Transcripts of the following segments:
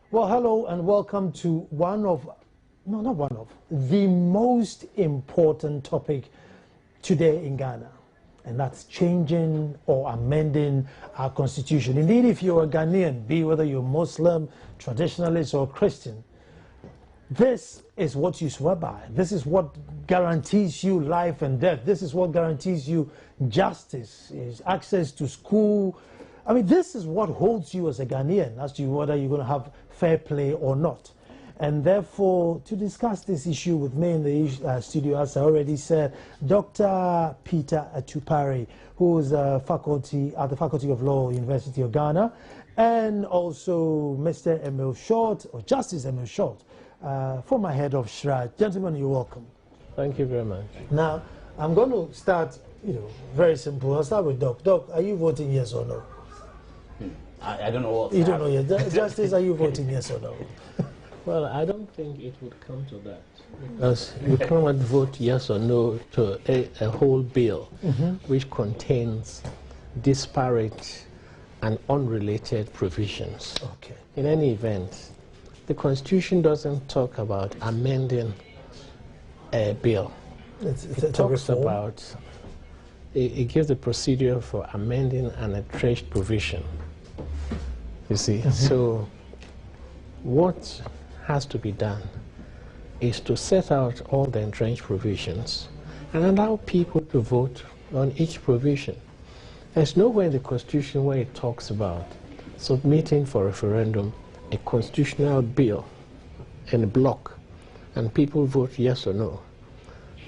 Well, hello and welcome to the most important topic today in Ghana, and that's changing or amending our constitution. Indeed, if you're a Ghanaian, be whether you're Muslim, traditionalist, or Christian, this is what you swear by. This is what guarantees you life and death. This is what guarantees you justice, is access to school. I mean, this is what holds you as a Ghanaian as to whether you're going to have fair play or not. And therefore, to discuss this issue with me in the studio, as I already said, Dr. Peter Atupare, who is at the Faculty of Law, University of Ghana, and also Mr. Emil Short, or Justice Emil Short, former head of SHRA. Gentlemen, you're welcome. Thank you very much. Now, I'm going to start, very simple. I'll start with Doc. Doc, are you voting yes or no? I don't know what. You don't know yet. Justice, are you voting yes or no? Well, I don't think it would come to that. Because you cannot vote yes or no to a whole bill which contains disparate and unrelated provisions. Okay. In any event, the Constitution doesn't talk about amending a bill. It talks about, it gives the procedure for amending an entrenched provision. You see, so what has to be done is to set out all the entrenched provisions and allow people to vote on each provision. There's nowhere in the Constitution where it talks about submitting for referendum a constitutional bill in a block and people vote yes or no.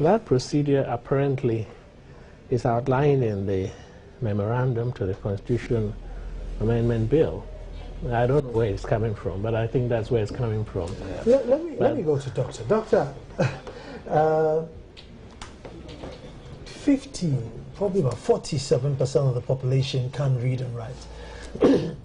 That procedure apparently is outlined in the memorandum to the Constitution Amendment Bill. I don't know where it's coming from, but I think that's where it's coming from. Yeah. Let me go to Doctor. Doctor, 47% of the population can read and write.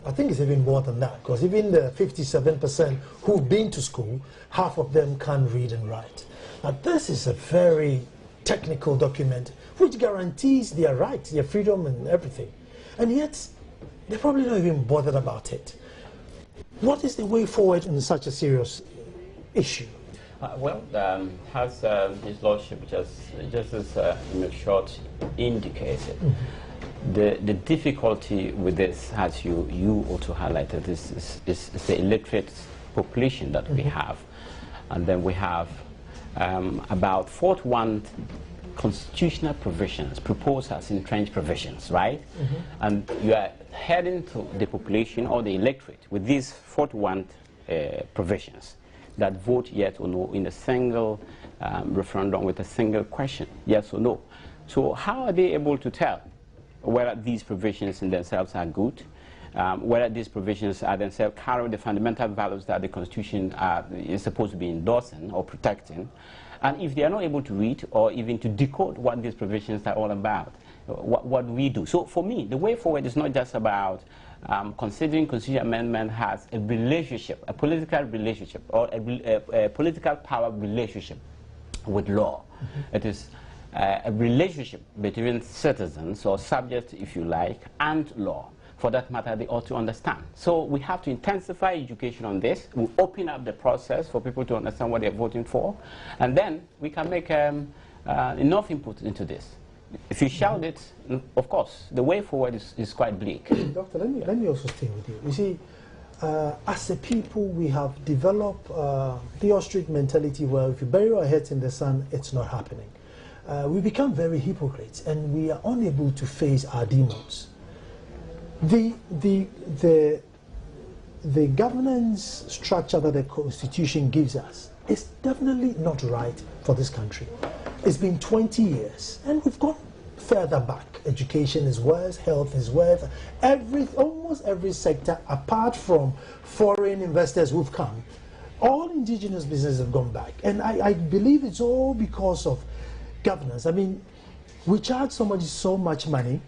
I think it's even more than that, because even the 57% who've been to school, half of them can read and write. Now, this is a very technical document which guarantees their rights, their freedom and everything. And yet, they're probably not even bothered about it. What is the way forward in such a serious issue? As His Lordship Justice Emil Short indicated, the difficulty with this, as you also highlighted, is the illiterate population that we have. And then we have about 41 constitutional provisions proposed as entrenched provisions, right? And you are heading to the population or the electorate with these 41 provisions that vote yes or no in a single referendum with a single question, yes or no. So how are they able to tell whether these provisions in themselves are good, whether these provisions are themselves carry the fundamental values that the Constitution is supposed to be endorsing or protecting? And if they are not able to read or even to decode what these provisions are all about, what do we do? So for me, the way forward is not just about considering constitutional amendment has a relationship, a political relationship, or a political power relationship with law. It is a relationship between citizens, or subjects, if you like, and law. For that matter, they ought to understand. So we have to intensify education on this. We open up the process for people to understand what they're voting for, and then we can make enough input into this. If you shout it, of course, the way forward is quite bleak. Doctor, let me also stay with you. You see, as a people, we have developed the ostrich mentality where if you bury our heads in the sand, it's not happening. We become very hypocrites, and we are unable to face our demons. The governance structure that the Constitution gives us is definitely not right for this country. It's been 20 years, and we've gone further back. Education is worse, health is worse. Almost every sector, apart from foreign investors who've come, all indigenous businesses have gone back. And I believe it's all because of governance. I mean, we charge somebody so much money,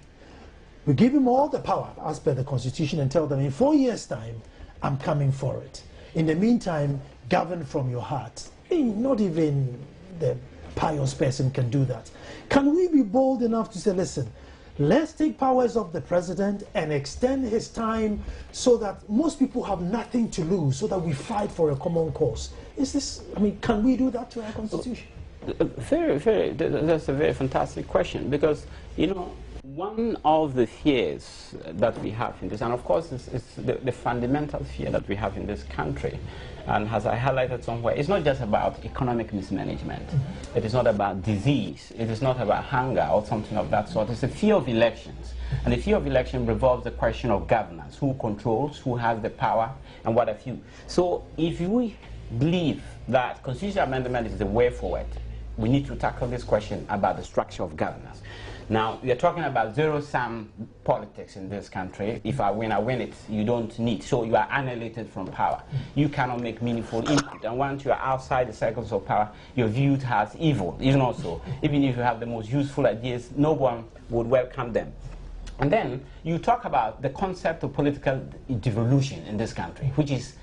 we give him all the power as per the Constitution and tell them in 4 years' time, I'm coming for it. In the meantime, govern from your heart. Not even the pious person can do that. Can we be bold enough to say, listen, let's take powers of the president and extend his time so that most people have nothing to lose, so that we fight for a common cause. Is this, I mean, can we do that to our constitution? That's a very fantastic question, because, you know, one of the fears that we have in this, and of course it's the fundamental fear that we have in this country, and as I highlighted somewhere, it's not just about economic mismanagement. It is not about disease. It is not about hunger or something of that sort. It's a fear of elections. And the fear of election revolves the question of governance, who controls, who has the power, and what have you. So if we believe that constitutional amendment is the way forward, we need to tackle this question about the structure of governance. Now, we are talking about zero-sum politics in this country. If I win it, you don't need. So you are annihilated from power. You cannot make meaningful input. And once you are outside the circles of power, you're viewed as evil. Even also, even if you have the most useful ideas, no one would welcome them. And then you talk about the concept of political devolution in this country, which is,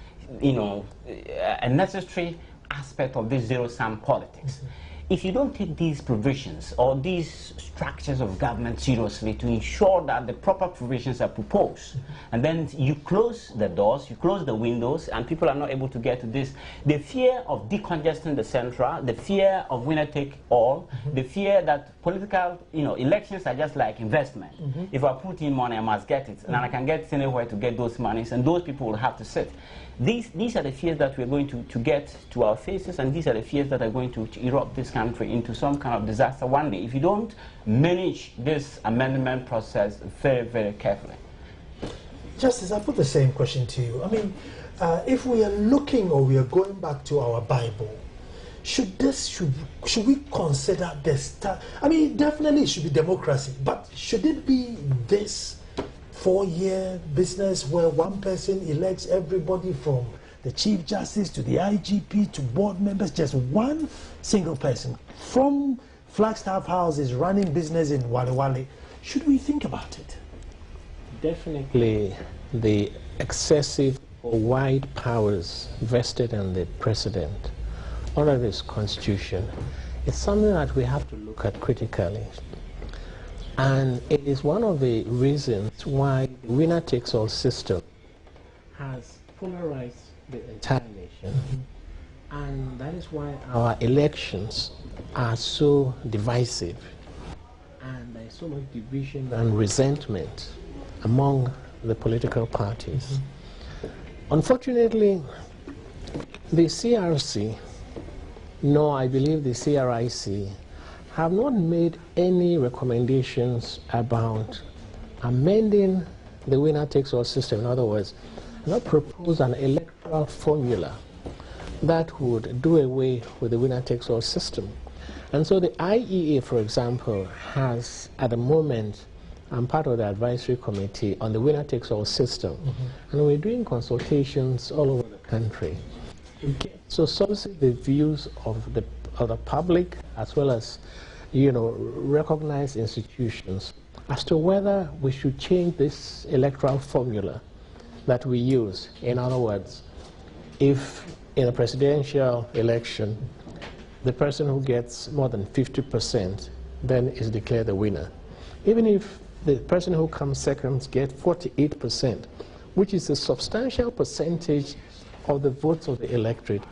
you know, a necessary aspect of this zero-sum politics. If you don't take these provisions or these structures of government seriously to ensure that the proper provisions are proposed, and then you close the doors, you close the windows, and people are not able to get to this, the fear of decongesting the central, the fear of winner take all, the fear that political, you know, elections are just like investment. If I put in money, I must get it, and I can get anywhere to get those monies, and those people will have to sit. These are the fears that we're going to get to our faces, and these are the fears that are going to erupt this country into some kind of disaster one day if you don't manage this amendment process very, very carefully. Justice, I put the same question to you. I mean, if we are looking or we are going back to our Bible, should we consider this? I mean, definitely it should be democracy, but should it be this 4-year business where one person elects everybody from the Chief Justice to the IGP to board members, just one single person from Flagstaff House is running business in Wale Wale? Should we think about it? Definitely the excessive or wide powers vested in the president under this constitution is something that we have to look at critically. And it is one of the reasons why the winner-takes-all system has polarized the entire nation. And that is why our elections are so divisive. And there is so much division and resentment among the political parties. Unfortunately, the CRC, nor I believe the CRIC, have not made any recommendations about amending the winner-takes-all system. In other words, not propose an electoral formula that would do away with the winner-takes-all system. And so the IEA, for example, has, at the moment, I'm part of the advisory committee on the winner-takes-all system. And we're doing consultations all over the country to solicit the views of the public, as well as, you know, recognized institutions, as to whether we should change this electoral formula that we use. In other words, if in a presidential election, the person who gets more than 50% then is declared the winner. Even if the person who comes second gets 48%, which is a substantial percentage of the votes of the electorate,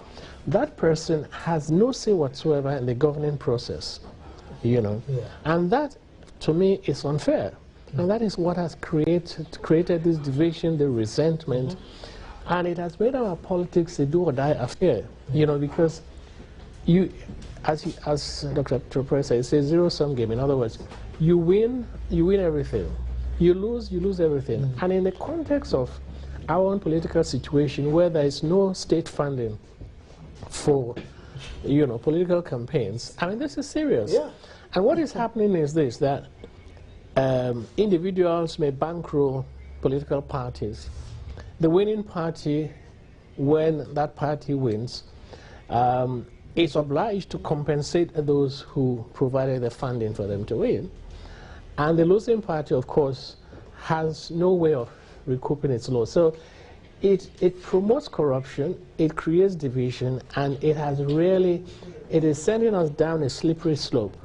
that person has no say whatsoever in the governing process, you know. And that, to me, is unfair. And that is what has created this division, the resentment, and it has made our politics a do-or-die affair, you know, because you, as Dr. Tropre said, it's a zero-sum game. In other words, you win everything. You lose everything. And in the context of our own political situation, where there is no state funding for, you know, political campaigns, I mean, this is serious. And what is happening is this, that individuals may bankroll political parties. The winning party, when that party wins, is obliged to compensate those who provided the funding for them to win. And the losing party, of course, has no way of recouping its loss. So it promotes corruption, it creates division, and it is sending us down a slippery slope.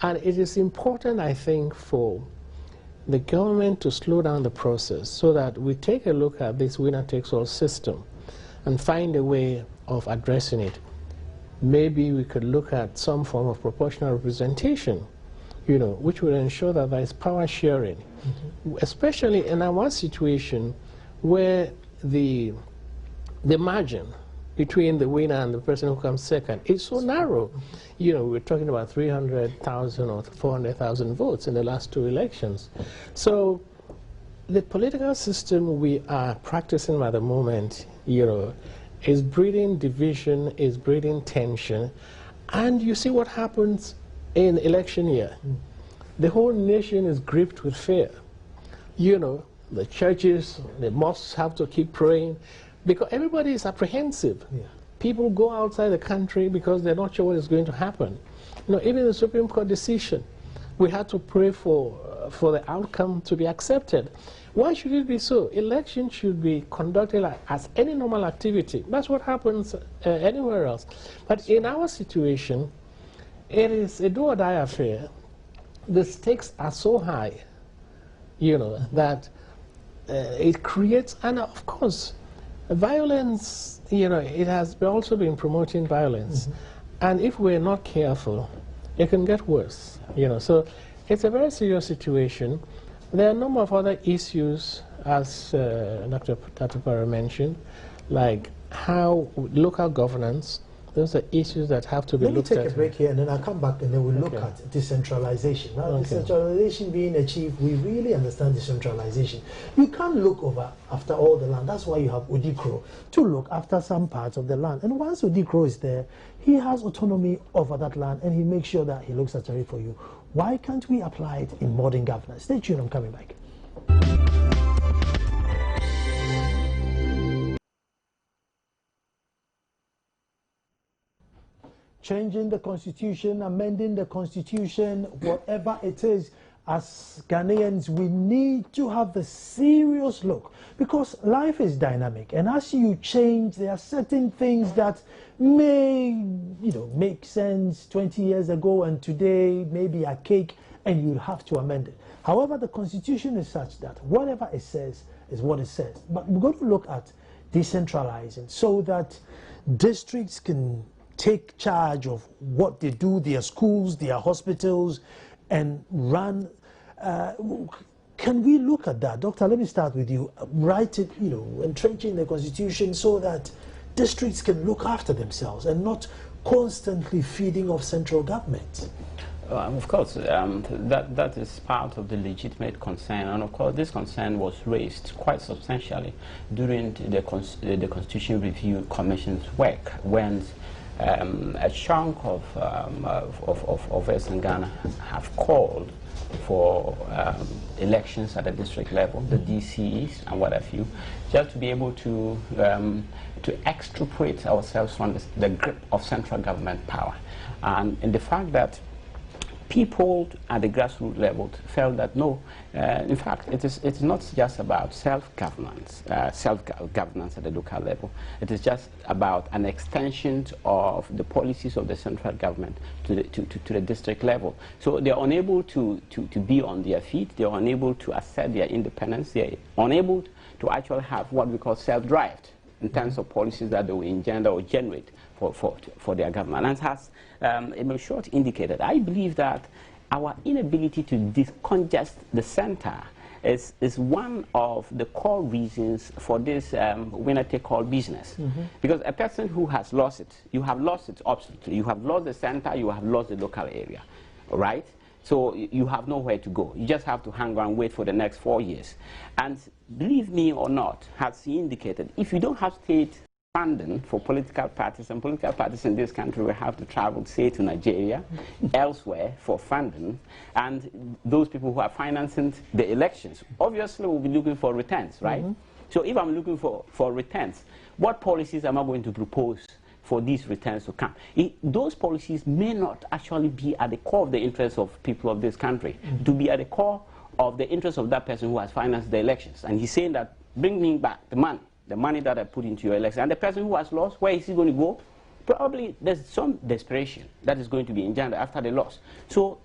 And it is important, I think, for the government to slow down the process so that we take a look at this winner-takes-all system and find a way of addressing it. Maybe we could look at some form of proportional representation, which will ensure that there is power sharing, especially in our situation where the margin between the winner and the person who comes second is so narrow. We're talking about 300,000 or 400,000 votes in the last 2 elections. So the political system we are practicing at the moment, is breeding division, is breeding tension, and you see what happens in election year. The whole nation is gripped with fear. The churches, the mosques have to keep praying because everybody is apprehensive. Yeah. People go outside the country because they're not sure what is going to happen. Even the Supreme Court decision, we had to pray for the outcome to be accepted. Why should it be so? Elections should be conducted as any normal activity. That's what happens anywhere else. But in our situation, it is a do-or-die affair. The stakes are so high, that it creates, and of course, violence, it has also been promoting violence. And if we're not careful, it can get worse, So it's a very serious situation. There are a number of other issues, as Dr. Tatupara mentioned, like how local governance, those are issues that have to be looked at. Let me take a break here, and then I'll come back, and then we'll look at decentralization. Now, decentralization being achieved, we really understand decentralization. You can't look over after all the land. That's why you have Odikro, to look after some parts of the land. And once Odikro is there, he has autonomy over that land, and he makes sure that he looks after it for you. Why can't we apply it in modern governance? Stay tuned, I'm coming back. Changing the constitution, amending the constitution, whatever it is, as Ghanaians, we need to have a serious look, because life is dynamic, and as you change, there are certain things that may, make sense 20 years ago and today maybe a cake, and you'll have to amend it. However, the constitution is such that whatever it says is what it says. But we're going to look at decentralizing so that districts can take charge of what they do, their schools, their hospitals, and run. Can we look at that? Doctor, let me start with you. Write it, entrenching the constitution so that districts can look after themselves and not constantly feeding off central government. Of course, that is part of the legitimate concern, and of course this concern was raised quite substantially during the Constitution Review Commission's work, when a chunk of Western Ghana have called for elections at the district level, the DCEs and what have you, just to be able to extricate ourselves from the grip of central government power. And the fact that people at the grassroots level felt that no, in fact, it's not just about self-governance at the local level. It is just about an extension of the policies of the central government to the district level. So they are unable to be on their feet. They are unable to assert their independence. They are unable to actually have what we call self-drive in terms of policies that they will engender or generate for their government. And as Emil Short indicated, I believe that our inability to decongest the center is one of the core reasons for this winner-take-all business. Because a person who has lost it, you have lost it absolutely. You have lost the center, you have lost the local area, all right? So you have nowhere to go. You just have to hang around and wait for the next 4 years. And believe me or not, as he indicated, if you don't have state funding for political parties, and political parties in this country will have to travel, say, to Nigeria, elsewhere for funding, and those people who are financing the elections obviously will be looking for returns, right? So if I'm looking for returns, what policies am I going to propose for these returns to come? Those policies may not actually be at the core of the interests of people of this country, to be at the core of the interest of that person who has financed the elections. And he's saying that, bring me back the money that I put into your election. And the person who has lost, where is he going to go? Probably there's some desperation that is going to be engendered after the loss. So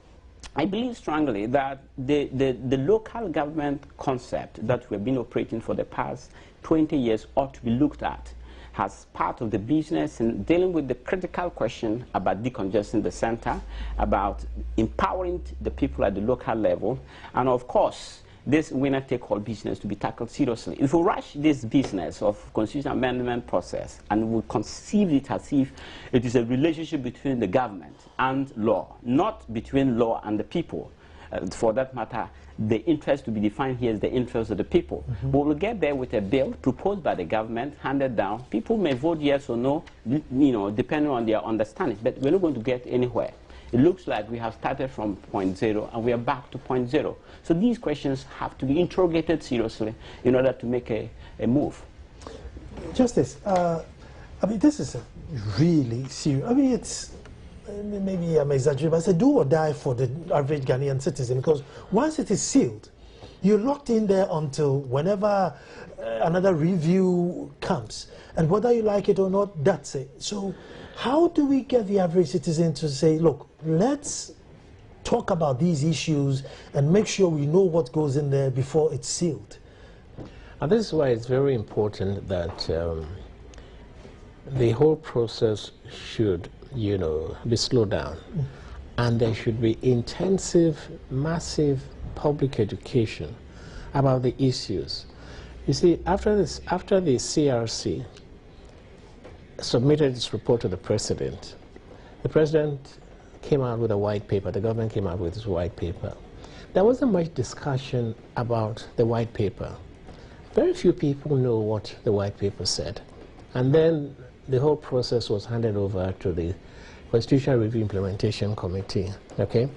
I believe strongly that the local government concept that we've been operating for the past 20 years ought to be looked at as part of the business in dealing with the critical question about decongesting the center, about empowering the people at the local level, and of course, this winner-take-all business to be tackled seriously. If we rush this business of constitutional amendment process and we conceive it as if it is a relationship between the government and law, not between law and the people, for that matter, the interest to be defined here is the interest of the people. But we'll get there with a bill proposed by the government, handed down. People may vote yes or no, depending on their understanding, but we're not going to get anywhere. It looks like we have started from point zero and we are back to point zero. So these questions have to be interrogated seriously in order to make a move. Justice, I mean, this is a really serious, I mean, it's, maybe I'm exaggerating, but it's a do or die for the average Ghanaian citizen, because once it is sealed, you're locked in there until whenever another review comes. And whether you like it or not, that's it. So how do we get the average citizen to say, look, let's talk about these issues and make sure we know what goes in there before it's sealed? And this is why it's very important that the whole process should, be slowed down. And there should be intensive, massive public education about the issues. You see, after the CRC submitted its report to the president came out with a white paper, the government came out with its white paper. There wasn't much discussion about the white paper. Very few people know what the white paper said. And then the whole process was handed over to the Constitutional Review Implementation Committee, okay?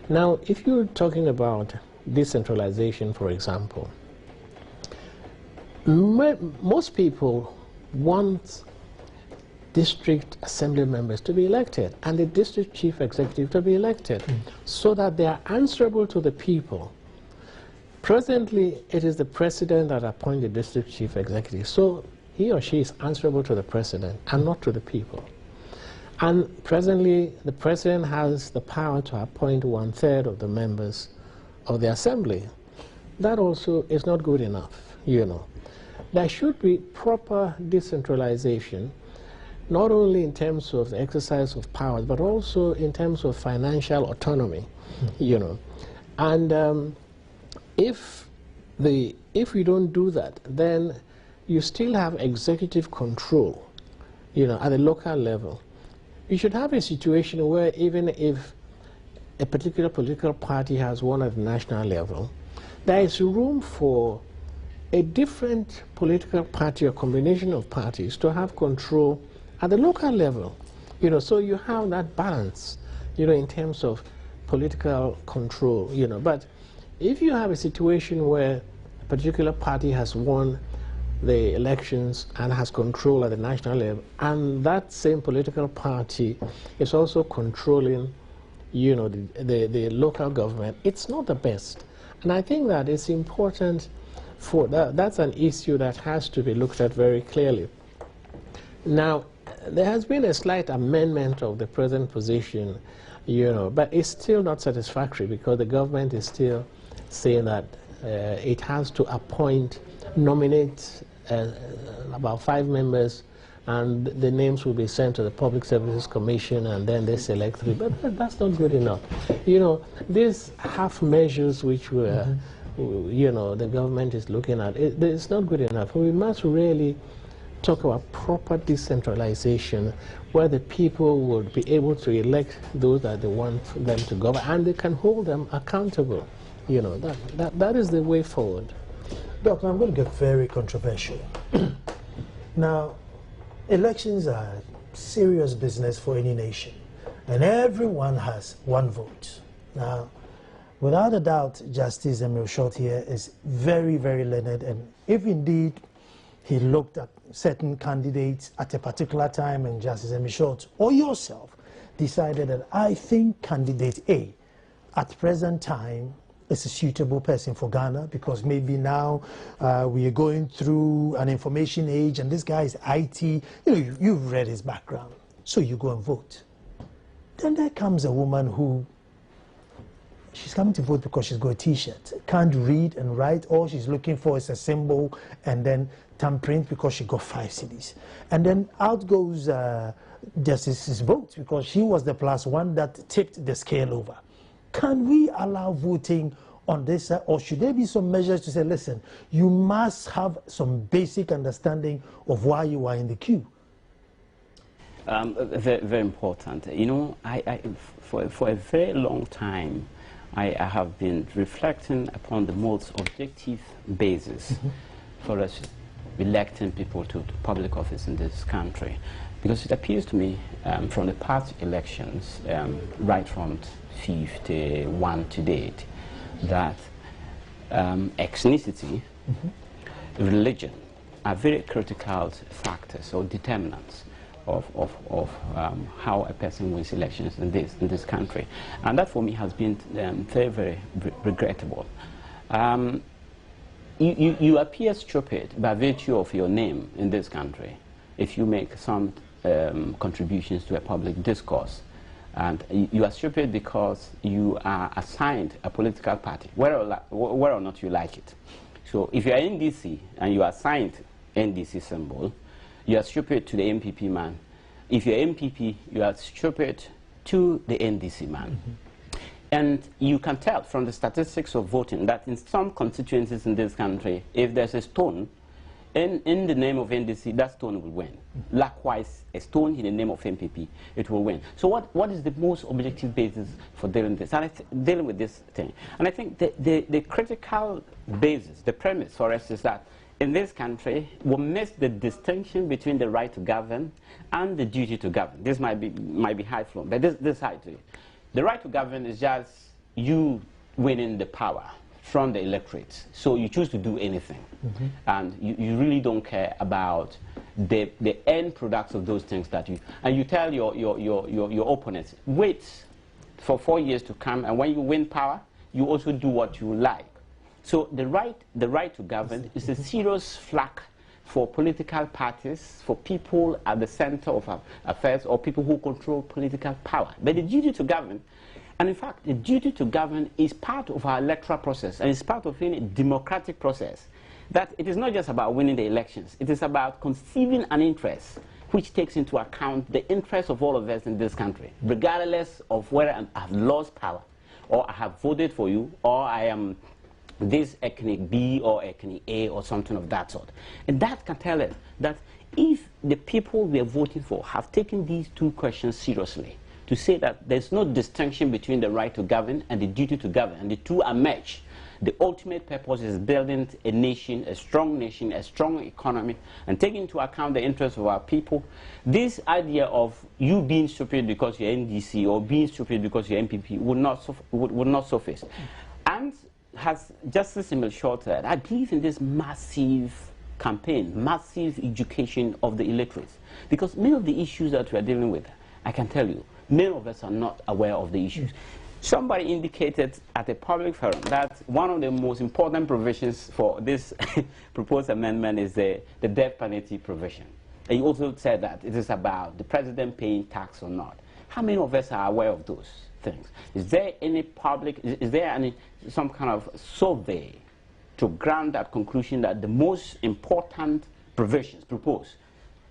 Now, if you're talking about decentralization, for example, most people want district assembly members to be elected and the district chief executive to be elected so that they are answerable to the people. Presently, it is the president that appoints the district chief executive, so he or she is answerable to the president and not to the people. And presently, the president has the power to appoint 1/3 of the members of the assembly. That also is not good enough, There should be proper decentralization, not only in terms of the exercise of power, but also in terms of financial autonomy, And if we don't do that, then you still have executive control, at the local level. You should have a situation where even if a particular political party has won at the national level, there is room for a different political party or combination of parties to have control at the local level. So you have that balance, in terms of political control, But if you have a situation where a particular party has won the elections and has control at the national level, and that same political party is also controlling, the local government, it's not the best. And I think that it's important for that. That's an issue that has to be looked at very clearly. Now, there has been a slight amendment of the present position, but it's still not satisfactory because the government is still saying that it has to nominate about 5 members, and the names will be sent to the Public Services Commission, and then they select 3. But that's not good enough. These half measures which were, the government is looking at, it's not good enough. We must really talk about proper decentralization, where the people would be able to elect those that they want them to govern, and they can hold them accountable. That is the way forward. Doctor, I'm going to get very controversial. Now, elections are serious business for any nation, and everyone has one vote. Now, without a doubt, Justice Emil Short here is very, very learned, and if indeed he looked at certain candidates at a particular time and Justice Emil Short or yourself decided that I think candidate A at present time is a suitable person for Ghana because maybe now we are going through an information age and this guy is IT, you've read his background, so you go and vote. Then there comes a woman who she's coming to vote because she's got a T-shirt, can't read and write. All she's looking for is a symbol and then thumbprint because she got 5 CDs. And then out goes Justice's vote because she was the +1 that tipped the scale over. Can we allow voting on this, or should there be some measures to say, listen, you must have some basic understanding of why you are in the queue? Very, very important. You know, for a very long time, I have been reflecting upon the most objective basis for us electing people to public office in this country. Because it appears to me from the past elections, right from 51 to date, that ethnicity, religion are very critical factors or determinants of how a person wins elections in this country. And that for me has been very, very regrettable. You appear stupid by virtue of your name in this country if you make some contributions to a public discourse. And you are stupid because you are assigned a political party, whether or not you like it. So if you are NDC and you are assigned NDC symbol, you are stupid to the MPP man. If you're MPP, you are stupid to the NDC man. And you can tell from the statistics of voting that in some constituencies in this country, if there's a stone in the name of NDC, that stone will win. Likewise, a stone in the name of MPP, it will win. So what is the most objective basis for dealing with this? And dealing with this thing? And I think the critical basis, the premise for us is that in this country, we miss the distinction between the right to govern and the duty to govern. This might be high flown, but this side to it. The right to govern is just you winning the power from the electorate. So you choose to do anything. And you really don't care about the end products of those things that and you tell your opponents, wait for 4 years to come, and when you win power, you also do what you like. So the right to govern is a serious flag for political parties, for people at the center of affairs, or people who control political power. But the duty to govern, and in fact, the duty to govern is part of our electoral process, and it's part of any democratic process. That it is not just about winning the elections, it is about conceiving an interest which takes into account the interests of all of us in this country, regardless of whether I have lost power, or I have voted for you, or I am this ethnic B or ethnic A or something of that sort. And that can tell us that if the people we are voting for have taken these two questions seriously, to say that there's no distinction between the right to govern and the duty to govern, and the two are matched, the ultimate purpose is building a nation, a strong economy, and taking into account the interests of our people. This idea of you being stupid because you're NDC or being stupid because you're MPP would not surface. And has Justice Emil Short said, I believe in this massive campaign, massive education of the electorate. Because many of the issues that we are dealing with, I can tell you, many of us are not aware of the issues. Somebody indicated at a public forum that one of the most important provisions for this proposed amendment is the death penalty provision. And you also said that it is about the president paying tax or not. How many of us are aware of those things? Is there any some kind of survey to grant that conclusion that the most important provisions proposed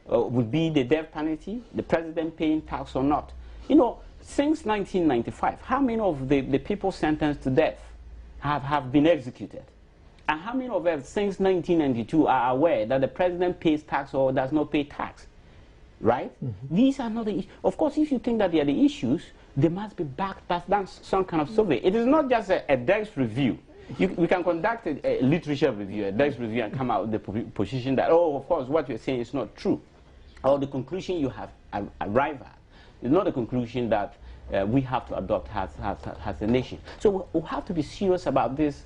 would be the death penalty, the president paying tax or not? You know, since 1995, how many of the people sentenced to death have been executed? And how many of us since 1992 are aware that the president pays tax or does not pay tax? Right? These are not the issues. Of course, if you think that they are the issues, they must be backed by some kind of survey. It is not just a desk review. We can conduct a literature review, a desk review, and come out with the position that, oh, of course, what you're saying is not true. Or the conclusion you have arrived at is not a conclusion that we have to adopt as a nation. So we have to be serious about this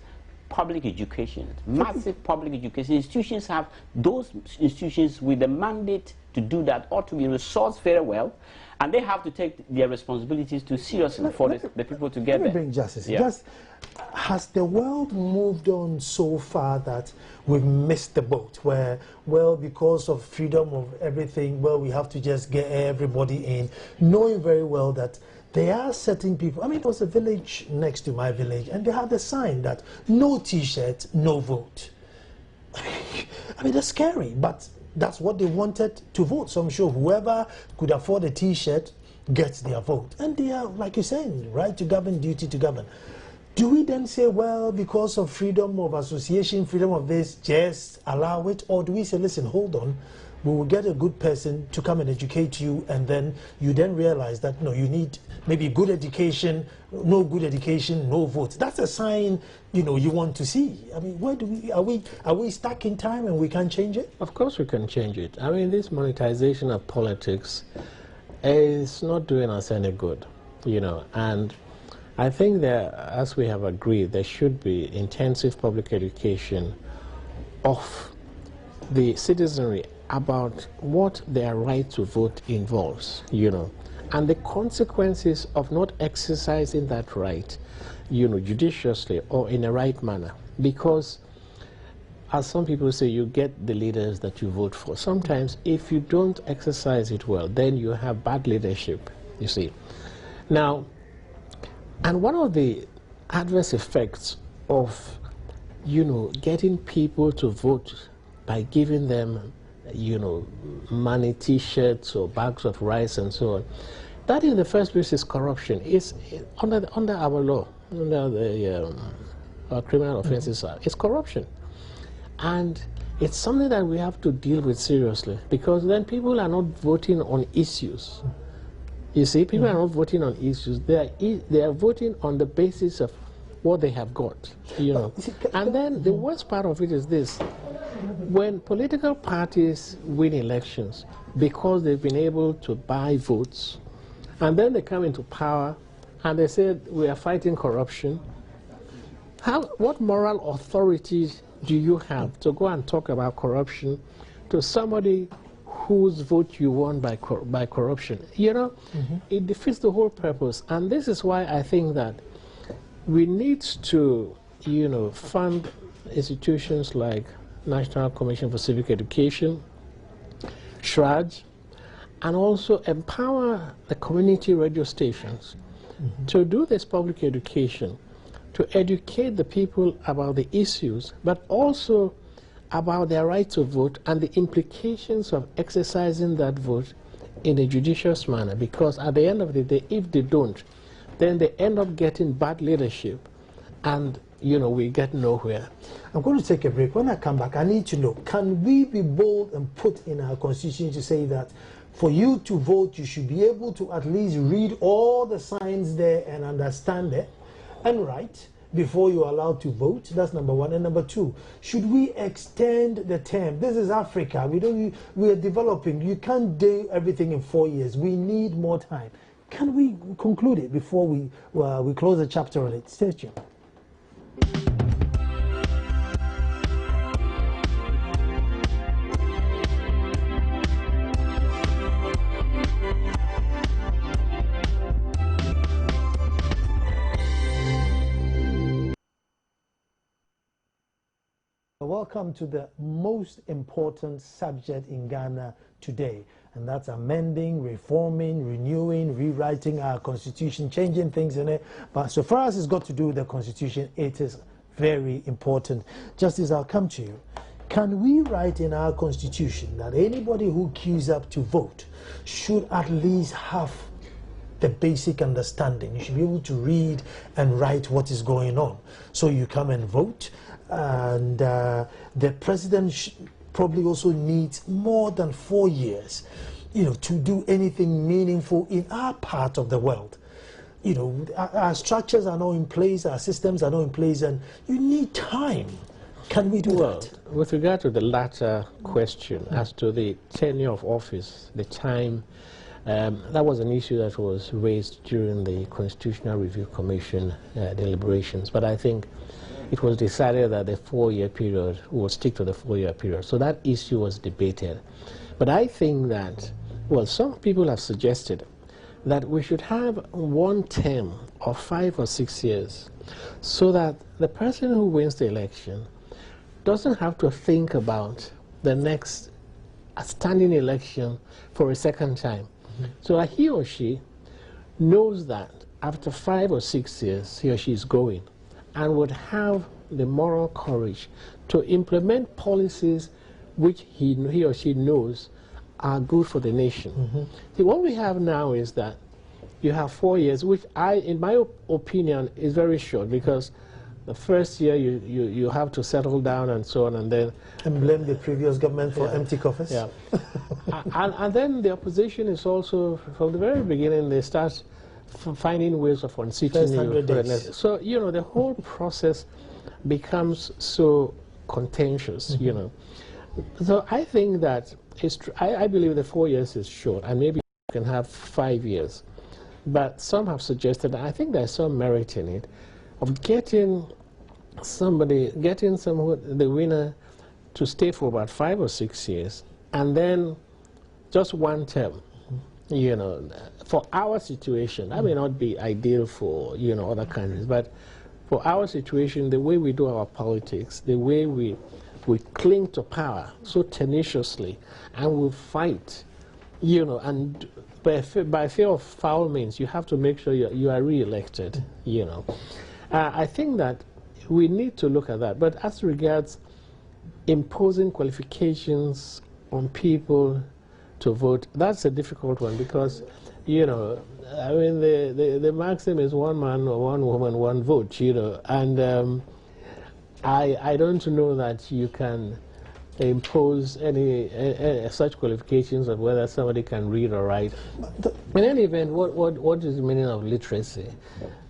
public education, massive public education. Institutions have, those institutions with the mandate to do that ought to be resourced very well, and they have to take their responsibilities too seriously for the people to get there. Let me bring justice. Yeah. Has the world moved on so far that we've missed the boat where, well, because of freedom of everything, well, we have to just get everybody in, knowing very well that there are certain people. I mean, there was a village next to my village, and they had a sign that no T-shirt, no vote. I mean, that's scary, but that's what they wanted to vote. So I'm sure whoever could afford a T-shirt gets their vote. And they are, like you're saying, right to govern, duty to govern. Do we then say, well, because of freedom of association, freedom of this, just allow it? Or do we say, listen, hold on, we will get a good person to come and educate you, and then you then realize that, no, you need maybe good education, no good education, no votes. That's a sign, you know, you want to see. I mean, where do we, are we stuck in time and we can't change it? Of course we can change it. I mean, this monetization of politics is not doing us any good, you know, and I think that, as we have agreed, there should be intensive public education of the citizenry about what their right to vote involves, you know, and the consequences of not exercising that right, you know, judiciously or in a right manner. Because, as some people say, you get the leaders that you vote for. Sometimes, if you don't exercise it well, then you have bad leadership, you see. Now, and one of the adverse effects of, you know, getting people to vote by giving them, you know, money, T-shirts or bags of rice and so on, that in the first place is corruption. It's under our law, under the Criminal Offences Act. It's corruption. And it's something that we have to deal with seriously, because then people are not voting on issues. You see, people are not voting on issues. They are voting on the basis of what they have got, you know. And then the worst part of it is this. When political parties win elections because they've been able to buy votes, and then they come into power and they say, we are fighting corruption, what moral authority do you have to go and talk about corruption to somebody whose vote you won by corruption? You know, it defeats the whole purpose. And this is why I think that we need to, you know, fund institutions like National Commission for Civic Education, SHRAJ, and also empower the community radio stations to do this public education, to educate the people about the issues, but also about their right to vote and the implications of exercising that vote in a judicious manner. Because at the end of the day, if they don't, then they end up getting bad leadership, and, you know, we get nowhere. I'm going to take a break. When I come back, I need to know, can we be bold and put in our constitution to say that for you to vote, you should be able to at least read all the signs there and understand it and write before you're allowed to vote? That's number one. And number two, should we extend the term? This is Africa. We are developing. You can't do everything in 4 years. We need more time. Can we conclude it before we close the chapter on it? Stay tuned. Welcome to the most important subject in Ghana today, and that's amending, reforming, renewing, rewriting our constitution, changing things in it. But so far as it's got to do with the constitution, it is very important. Justice, I'll come to you. Can we write in our constitution that anybody who queues up to vote should at least have the basic understanding? You should be able to read and write what is going on. So you come and vote, and the president probably also needs more than 4 years, you know, to do anything meaningful in our part of the world. You know, our structures are not in place, our systems are not in place, and you need time. Can we do that? With regard to the latter question, as to the tenure of office, the time, that was an issue that was raised during the Constitutional Review Commission deliberations. But I think it was decided that the 4-year period would stick to the 4-year period. So that issue was debated. But I think that, well, some people have suggested that we should have one term of 5 or 6 years, so that the person who wins the election doesn't have to think about the next standing election for a second time. So that he or she knows that after 5 or 6 years he or she is going, and would have the moral courage to implement policies which he or she knows are good for the nation. See, what we have now is that you have 4 years, which in my opinion, is very short, because the first year you have to settle down and so on, and then... And blame the previous government for empty coffers. Yeah. and then the opposition is also, from the very beginning, they start finding ways of unseating you. So, you know, the whole process becomes so contentious, you know. So I think that I believe the 4 years is short, and maybe you can have 5 years. But some have suggested, I think there's some merit in it, of getting the winner to stay for about 5 or 6 years, and then just one term. You know, for our situation, that may not be ideal for, you know, other countries, but for our situation, the way we do our politics, the way we cling to power so tenaciously, and we fight, you know, and by fear of foul means, you have to make sure you are re-elected, you know. I think that we need to look at that. But as regards imposing qualifications on people to vote, that's a difficult one, because, you know, I mean, the maxim is one man or one woman, one vote, you know, and I don't know that you can impose any such qualifications of whether somebody can read or write. In any event, what is the meaning of literacy?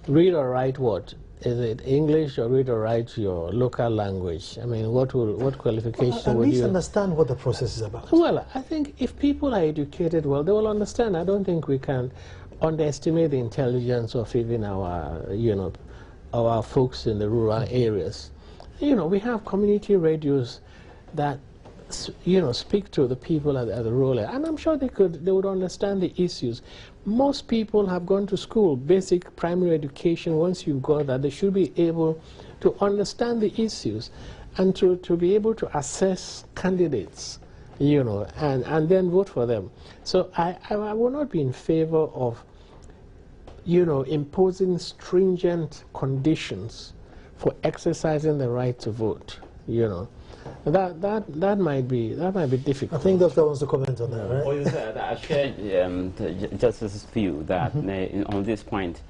Read or write what? Is it English, or read or write your local language? I mean, what qualification would you... At least understand what the process is about. Well, I think if people are educated well, they will understand. I don't think we can underestimate the intelligence of even our, you know, our folks in the rural areas. You know, we have community radios that, you know, speak to the people at the rural area, and I'm sure they would understand the issues. Most people have gone to school, basic primary education. Once you've got that, they should be able to understand the issues and to be able to assess candidates, you know, and then vote for them. So I will not be in favor of, you know, imposing stringent conditions for exercising the right to vote, you know. That might be difficult. I think Doctor wants to comment on that, right? Well, you said, I share Justice's view that on this point,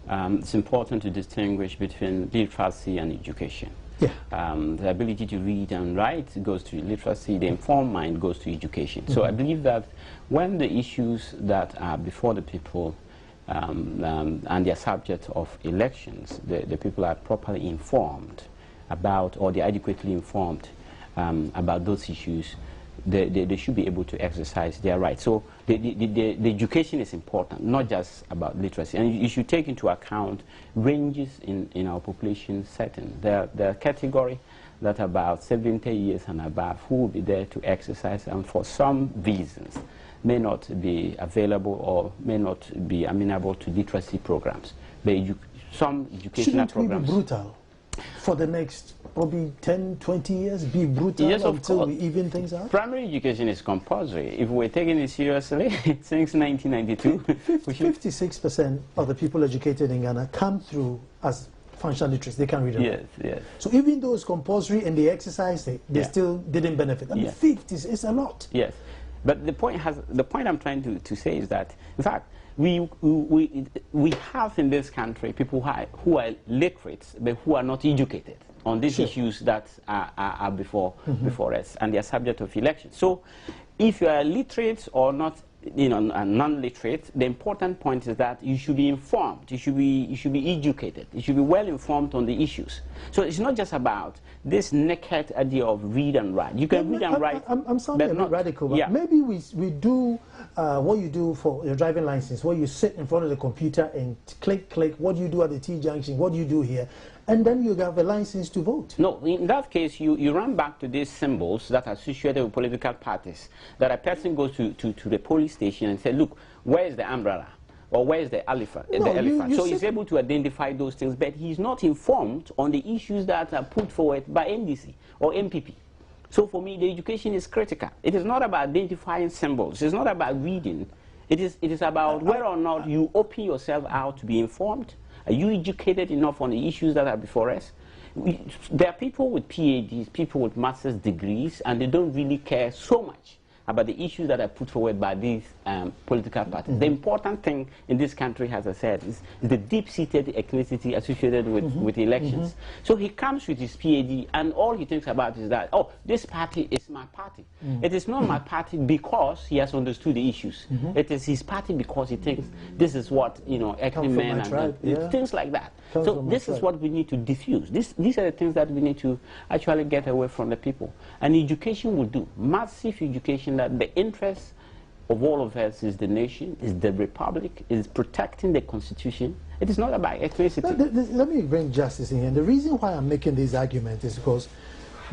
it's important to distinguish between literacy and education. Yeah. The ability to read and write goes to literacy, the informed mind goes to education. So I believe that when the issues that are before the people and they're subject of elections, the people are properly informed about, or they're adequately informed about those issues, they should be able to exercise their rights. So the education is important, not just about literacy. And you should take into account ranges in our population setting. There are category that about 70 years and above who will be there to exercise, and for some reasons may not be available or may not be amenable to literacy programs. Some educational programs... Shouldn't we be brutal for the next probably 10, 20 yees? Be brutal until we even things out? Primary education is compulsory. If we're taking it seriously, since 1992... 56% of the people educated in Ghana come through as functional literacy. They can read and write. Yes. So even though it's compulsory and they exercise it, they still didn't benefit. I mean, 50 is a lot. Yes. But the point I'm trying to say is that, in fact, we have in this country people who are literate but who are not educated on these issues that are before us, and they are subject of election. So if you are literate or not, you know, non-literate, the important point is that you should be informed, you should be educated, you should be well informed on the issues. So it's not just about this naked idea of read and write. You can read and write. I'm sounding a bit radical, but maybe we do what you do for your driving license, where you sit in front of the computer and click, what do you do at the T-junction, what do you do here, and then you have a license to vote. No, in that case, you run back to these symbols that are associated with political parties, that a person goes to the police station and says, look, where is the umbrella? Or where is the elephant? So he's able to identify those things, but he's not informed on the issues that are put forward by NDC or MPP. So for me, the education is critical. It is not about identifying symbols. It's not about reading It is about whether or not you open yourself out to be informed. Are you educated enough on the issues that are before us? There are people with PhDs, people with master's degrees, and they don't really care so much about the issues that are put forward by these political parties. The important thing in this country, as I said, is the deep-seated ethnicity associated with elections. So he comes with his PhD, and all he thinks about is that, oh, this party is my party. It is not my party because he has understood the issues. It is his party because he thinks this is what, you know, ethnic men and things like that. So this is what we need to diffuse. These are the things that we need to actually get away from the people. And education will do. Massive education, that the interest of all of us is the nation, is the republic, is protecting the constitution. It is not about ethnicity. Let me bring justice in here. And the reason why I'm making this argument is because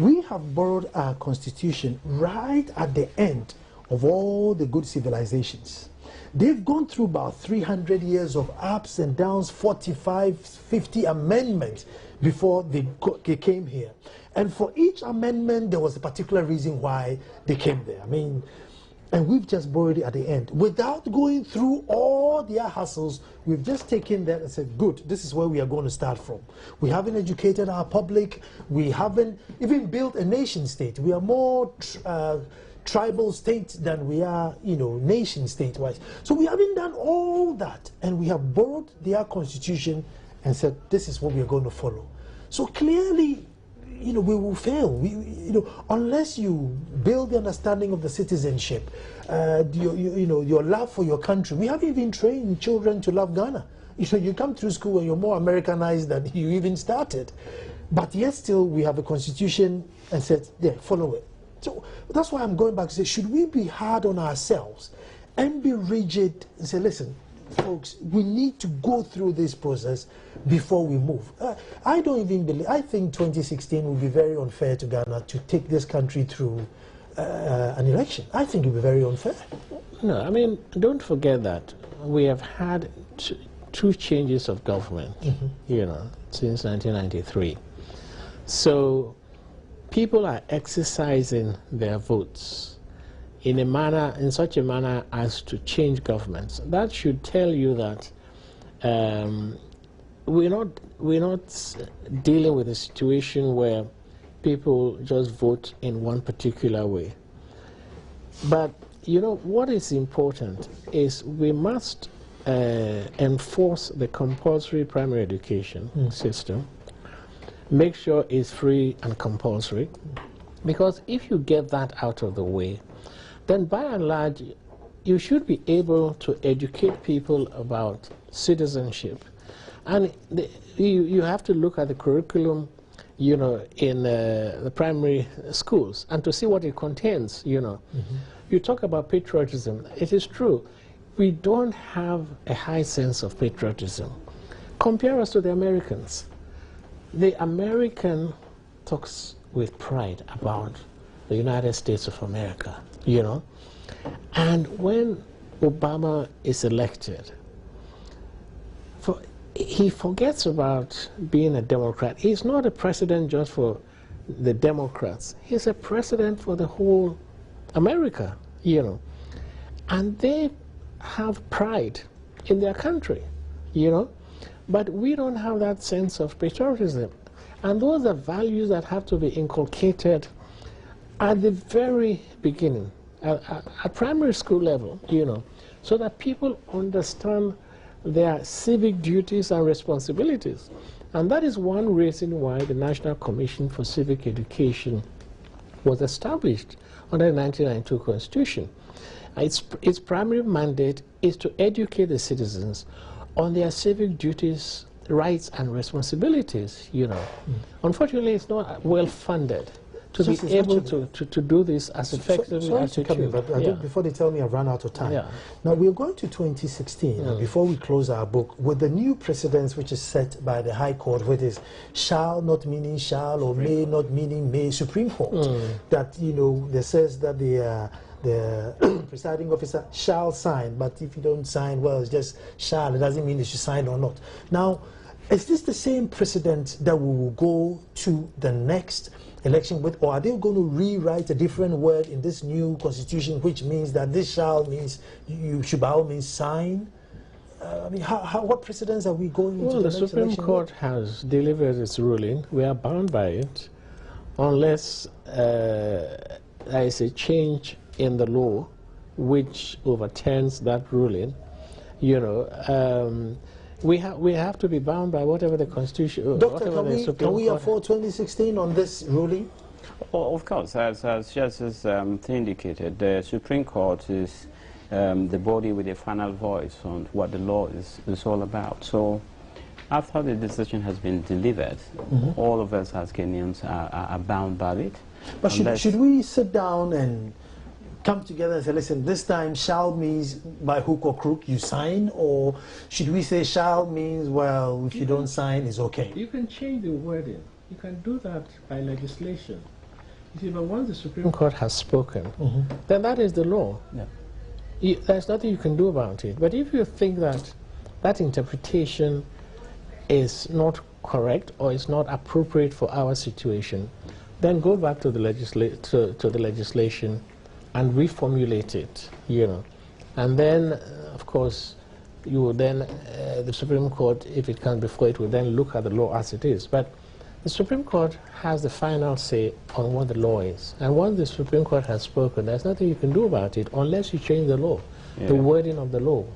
we have borrowed our constitution right at the end of all the good civilizations. They've gone through about 300 years of ups and downs, 45, 50 amendments before they came here. And for each amendment, there was a particular reason why they came there. I mean, and we've just borrowed it at the end. Without going through all their hassles, we've just taken that and said, good, this is where we are going to start from. We haven't educated our public. We haven't even built a nation state. We are more tribal state than we are, you know, nation state-wise. So we haven't done all that, and we have borrowed their constitution and said, this is what we are going to follow. So clearly, you know, we will fail. You know, unless you build the understanding of the citizenship, you know, your love for your country. We haven't even trained children to love Ghana. You know, you come through school and you're more Americanized than you even started. But yet still, we have a constitution and said, yeah, follow it. So that's why I'm going back to say, should we be hard on ourselves and be rigid and say, listen, folks, we need to go through this process before we move. I don't even believe, I think 2016 will be very unfair to Ghana to take this country through an election. I think it will be very unfair. No, I mean, don't forget that we have had two changes of government, you know, since 1993. So people are exercising their votes in such a manner as to change governments. That should tell you that we're not dealing with a situation where people just vote in one particular way. But you know what is important is we must enforce the compulsory primary education system. Make sure it's free and compulsory, because if you get that out of the way, then by and large, you should be able to educate people about citizenship. And you have to look at the curriculum, you know, in the primary schools and to see what it contains, you know. You talk about patriotism. It is true. We don't have a high sense of patriotism. Compare us to the Americans. The American talks with pride about the United States of America, you know. And when Obama is elected, he forgets about being a Democrat. He's not a president just for the Democrats. He's a president for the whole America, you know. And they have pride in their country, you know. But we don't have that sense of patriotism. And those are values that have to be inculcated at the very beginning, at primary school level, you know, so that people understand their civic duties and responsibilities. And that is one reason why the National Commission for Civic Education was established under the 1992 Constitution. Its primary mandate is to educate the citizens on their civic duties, rights, and responsibilities, you know. Unfortunately, it's not well funded to be able to do this as effectively as it should. But I think before they tell me I've run out of time. Now, we're going to 2016, before we close our book, with the new precedence which is set by the High Court, which is shall not meaning shall or may not meaning may, Supreme Court, that, you know, that says that the presiding officer shall sign, but if you don't sign, well, it's just shall. It doesn't mean you should sign or not. Now, Is this the same precedent that we will go to the next election with, or are they going to rewrite a different word in this new constitution, which means that this shall means you should by all means sign? I mean, what precedents are we going into? Well, the Supreme Court has delivered its ruling. We are bound by it, unless there is a change in the law which overturns that ruling. You know, we have to be bound by whatever the Constitution. Doctor, can we afford 2016 on this ruling? Well, of course, as Justice indicated, the Supreme Court is the body with a final voice on what the law is all about. So, after the decision has been delivered, all of us as Kenyans are bound by it. But should we sit down and come together and say, listen, this time shall means by hook or crook you sign, or should we say shall means, well, if you don't sign, it's okay? You can change the wording. You can do that by legislation. You see, but once the Supreme Court has spoken, then that is the law. Yeah. There's nothing you can do about it. But if you think that that interpretation is not correct or is not appropriate for our situation, then go back to the legislation and reformulate it, you know. And then, of course, you will then, the Supreme Court, if it comes before it, will then look at the law as it is. But the Supreme Court has the final say on what the law is. And once the Supreme Court has spoken, there's nothing you can do about it unless you change the law, the wording of the law.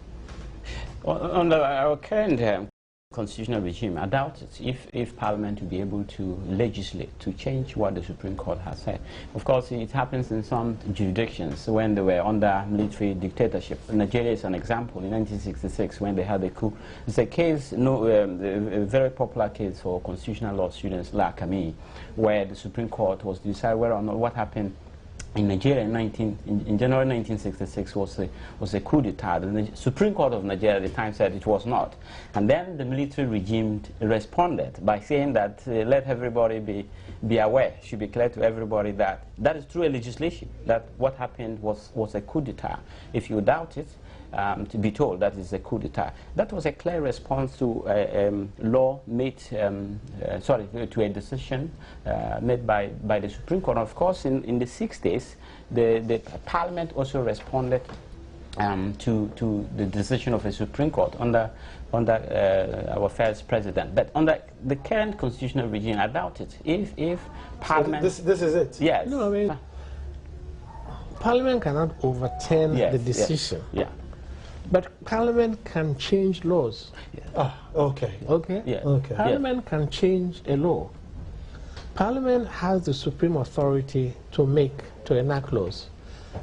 Well, under our current constitutional regime, I doubt it if Parliament will be able to legislate to change what the Supreme Court has said. Of course, it happens in some jurisdictions when they were under military dictatorship. Nigeria is an example. In 1966, when they had a coup, it's a case, a very popular case for constitutional law students like me, where the Supreme Court was to decide whether or not what happened in Nigeria in January 1966 was a coup d'etat. The Supreme Court of Nigeria at the time said it was not. And then the military regime responded by saying that let everybody be aware, should be clear to everybody that that is through a legislation, that what happened was a coup d'etat. If you doubt it, to be told that is a coup d'etat. That was a clear response to law made, to a decision made by the Supreme Court. Of course, in the 60s, the Parliament also responded to the decision of the Supreme Court under our first president. But under the current constitutional regime, I doubt it. If Parliament... So this is it? Yes. No, I mean, Parliament cannot overturn the decision. Yeah. But Parliament can change laws. Okay. Okay? Yeah. Okay. Parliament can change a law. Parliament has the supreme authority to enact laws.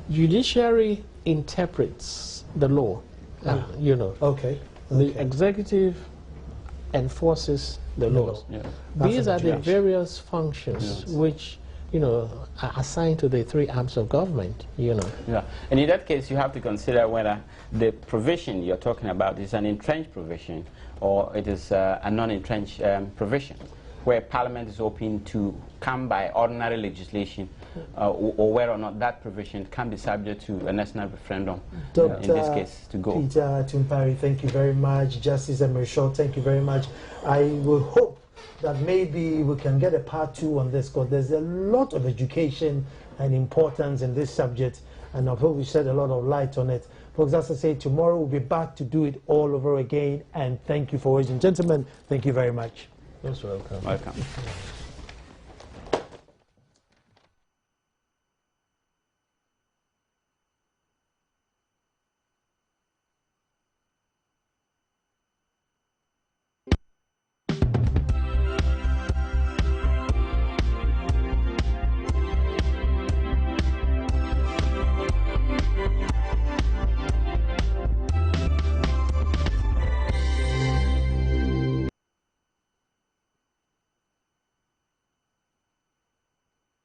Judiciary interprets the law, and, you know. Okay. The executive enforces the laws. Yeah. These are the various functions which, you know, are assigned to the three arms of government, you know. Yeah, and in that case, you have to consider whether the provision you're talking about is an entrenched provision or it is a non-entrenched provision, where Parliament is open to come by ordinary legislation or whether or not that provision can be subject to a national referendum, in this case, to go. Peter Tumpari, thank you very much. Justice Emershaw, thank you very much. I will hope that maybe we can get a part 2 on this, because there's a lot of education and importance in this subject, and I hope we shed a lot of light on it. Folks, as I say, tomorrow we'll be back to do it all over again, and thank you for watching. Gentlemen, thank you very much. You're welcome. Welcome.